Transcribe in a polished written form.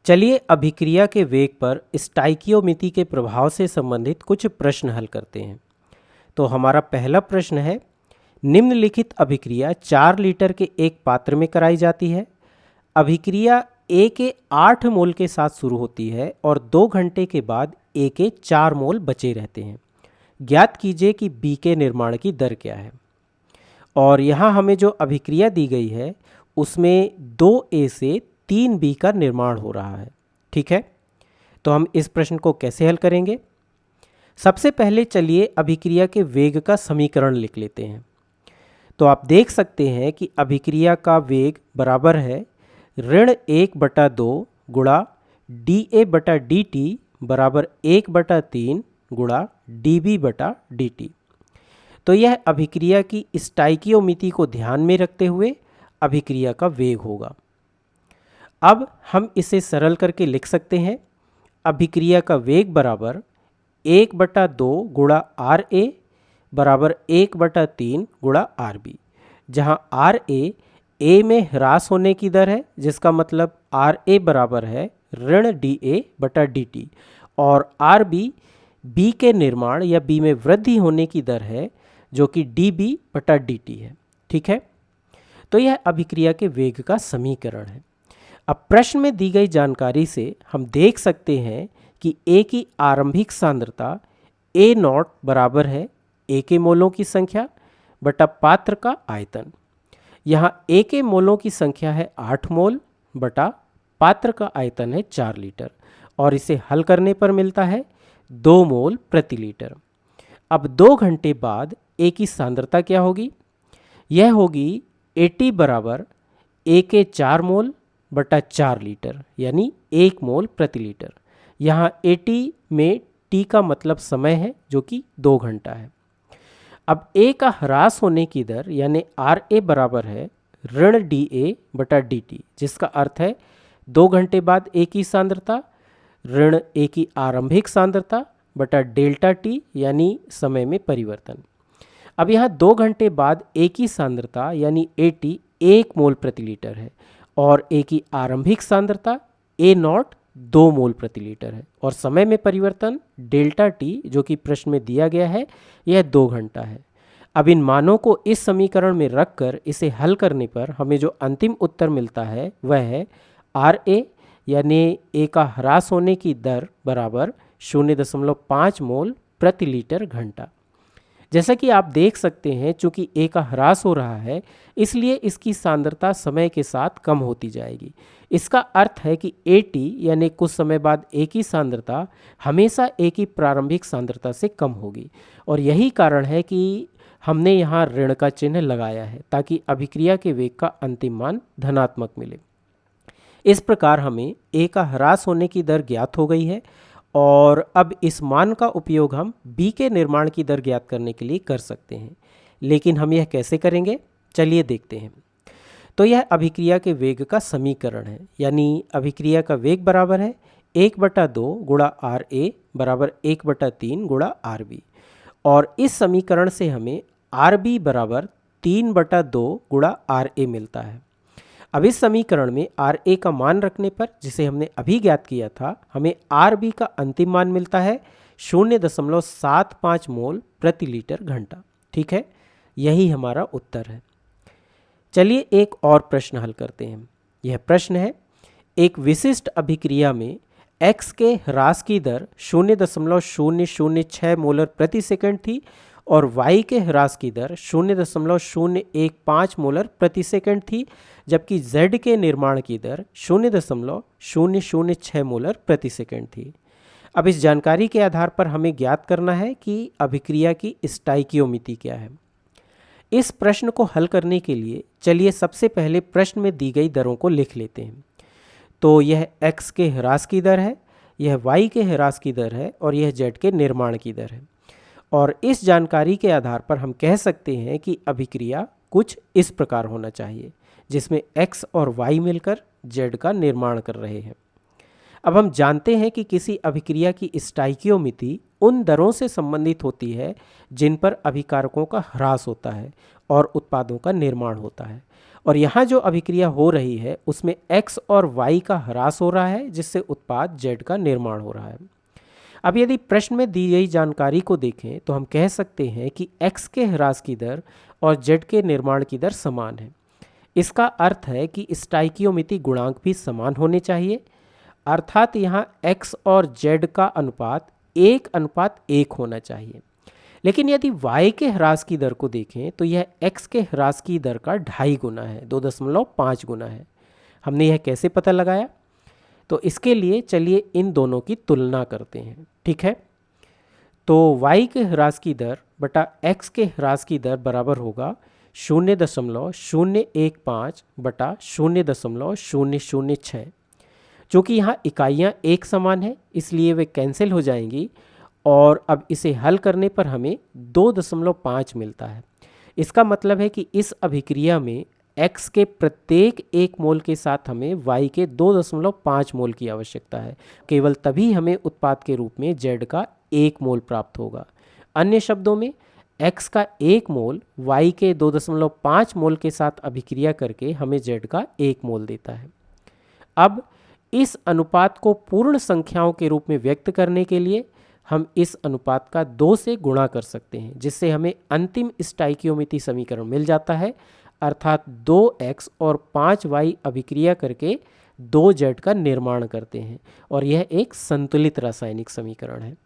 चलिए अभिक्रिया के वेग पर स्टाइकियोमिति के प्रभाव से संबंधित कुछ प्रश्न हल करते हैं। तो हमारा पहला प्रश्न है, निम्नलिखित अभिक्रिया 4 लीटर के एक पात्र में कराई जाती है। अभिक्रिया ए के 8 मोल के साथ शुरू होती है और 2 घंटे के बाद ए के 4 मोल बचे रहते हैं। ज्ञात कीजिए कि बी के निर्माण की दर क्या है। और यहाँ हमें जो अभिक्रिया दी गई है उसमें 2A से 3B का निर्माण हो रहा है। ठीक है, तो हम इस प्रश्न को कैसे हल करेंगे? सबसे पहले चलिए अभिक्रिया के वेग का समीकरण लिख लेते हैं। तो आप देख सकते हैं कि अभिक्रिया का वेग बराबर है ऋण 1/2 गुणा dA/dt बराबर 1/3 गुणा dB/dt। तो यह अभिक्रिया की स्टाइकियोमिति को ध्यान में रखते हुए अभिक्रिया का वेग होगा। अब हम इसे सरल करके लिख सकते हैं। अभिक्रिया का वेग बराबर 1/2 गुणा RA बराबर 1/3 गुणा RB, जहाँ RA A में ह्रास होने की दर है, जिसका मतलब RA बराबर है ऋण dA/dt, और RB B के निर्माण या B में वृद्धि होने की दर है, जो कि dB/dt है। ठीक है, तो यह अभिक्रिया के वेग का समीकरण है। अब प्रश्न में दी गई जानकारी से हम देख सकते हैं कि A की आरंभिक सांद्रता A0 बराबर है A के मोलों की संख्या बटा पात्र का आयतन। यहाँ A के मोलों की संख्या है 8 मोल बटा पात्र का आयतन है 4 लीटर, और इसे हल करने पर मिलता है 2 मोल प्रति लीटर। अब 2 घंटे बाद A की सांद्रता क्या होगी? यह होगी AT बराबर A के 4 मोल बटा 4 लीटर, यानी 1 मोल प्रति लीटर। यहाँ AT में T का मतलब समय है, जो कि 2 घंटा है। अब A का ह्रास होने की दर यानी RA बराबर है ऋण dA/dt, जिसका अर्थ है 2 घंटे बाद A की सांद्रता ऋण A की आरंभिक सांद्रता बटा डेल्टा T यानी समय में परिवर्तन। अब यहाँ 2 घंटे बाद A की सांद्रता यानी AT 1 मोल प्रति लीटर है, और A की आरंभिक सांद्रता A0 2 मोल प्रति लीटर है, और समय में परिवर्तन डेल्टा T जो कि प्रश्न में दिया गया है यह 2 घंटा है। अब इन मानों को इस समीकरण में रखकर इसे हल करने पर हमें जो अंतिम उत्तर मिलता है वह है RA यानी A का ह्रास होने की दर बराबर 0.5 मोल प्रति लीटर घंटा। जैसा कि आप देख सकते हैं, चूंकि A का ह्रास हो रहा है इसलिए इसकी सांद्रता समय के साथ कम होती जाएगी। इसका अर्थ है कि AT यानी कुछ समय बाद A की सांद्रता हमेशा A की प्रारंभिक सांद्रता से कम होगी, और यही कारण है कि हमने यहाँ ऋण का चिन्ह लगाया है ताकि अभिक्रिया के वेग का अंतिम मान धनात्मक मिले। इस प्रकार हमें A का ह्रास होने की दर ज्ञात हो गई है, और अब इस मान का उपयोग हम B के निर्माण की दर ज्ञात करने के लिए कर सकते हैं। लेकिन हम यह कैसे करेंगे? चलिए देखते हैं। तो यह अभिक्रिया के वेग का समीकरण है, यानी अभिक्रिया का वेग बराबर है 1/2 गुणा RA बराबर 1/3 गुणा RB, और इस समीकरण से हमें RB बराबर 3/2 गुणा RA मिलता है। अब इस समीकरण में RA का मान रखने पर, जिसे हमने अभी ज्ञात किया था, हमें RB का अंतिम मान मिलता है 0.75 मोल प्रति लीटर घंटा। ठीक है, यही हमारा उत्तर है। चलिए एक और प्रश्न हल करते हैं। यह प्रश्न है, एक विशिष्ट अभिक्रिया में X के ह्रास की दर 0.006 मोलर प्रति सेकंड थी और Y के ह्रास की दर 0.015 मोलर प्रति सेकंड थी, जबकि Z के निर्माण की दर 0.006 मोलर प्रति सेकंड थी। अब इस जानकारी के आधार पर हमें ज्ञात करना है कि अभिक्रिया की स्टाइकियोमिति क्या है। इस प्रश्न को हल करने के लिए चलिए सबसे पहले प्रश्न में दी गई दरों को लिख लेते हैं। तो यह X के ह्रास की दर है, यह Y के ह्रास की दर है, और यह Z के निर्माण की दर है। और इस जानकारी के आधार पर हम कह सकते हैं कि अभिक्रिया कुछ इस प्रकार होना चाहिए, जिसमें X और Y मिलकर Z का निर्माण कर रहे हैं। अब हम जानते हैं कि किसी अभिक्रिया की स्टाइकियोमिति उन दरों से संबंधित होती है जिन पर अभिकारकों का ह्रास होता है और उत्पादों का निर्माण होता है, और यहाँ जो अभिक्रिया हो रही है उसमें x और y का ह्रास हो रहा है, जिससे उत्पाद z का निर्माण हो रहा है। अब यदि प्रश्न में दी गई जानकारी को देखें तो हम कह सकते हैं कि x के ह्रास की दर और z के निर्माण की दर समान है। इसका अर्थ है कि स्टाइकियोमिति गुणांक भी समान होने चाहिए, अर्थात यहाँ x और z का अनुपात 1:1 होना चाहिए। लेकिन यदि y के ह्रास की दर को देखें तो यह x के ह्रास की दर का 2.5 गुना है, 2.5 गुना है। हमने यह कैसे पता लगाया? तो इसके लिए चलिए इन दोनों की तुलना करते हैं, ठीक है। तो y के ह्रास की दर बटा x के ह्रास की दर बराबर होगा 0.015 बटा 0.006, जो कि यहाँ इकाइयाँ एक समान है इसलिए वे कैंसिल हो जाएंगी और अब इसे हल करने पर हमें 2.5 मिलता है। इसका मतलब है कि इस अभिक्रिया में x के प्रत्येक 1 मोल के साथ हमें y के 2.5 मोल की आवश्यकता है। केवल तभी हमें उत्पाद के रूप में z का 1 मोल प्राप्त होगा। अन्य शब्दों में x का 1 मोल y के 2.5 मोल के साथ अभिक्रिया करके हमें z का 1 मोल देता है। अब इस अनुपात को पूर्ण संख्याओं के रूप में व्यक्त करने के लिए हम इस अनुपात का 2 से गुणा कर सकते हैं, जिससे हमें अंतिम स्टाइकियोमिति समीकरण मिल जाता है, अर्थात 2x और 5y अभिक्रिया करके 2z का निर्माण करते हैं और यह एक संतुलित रासायनिक समीकरण है।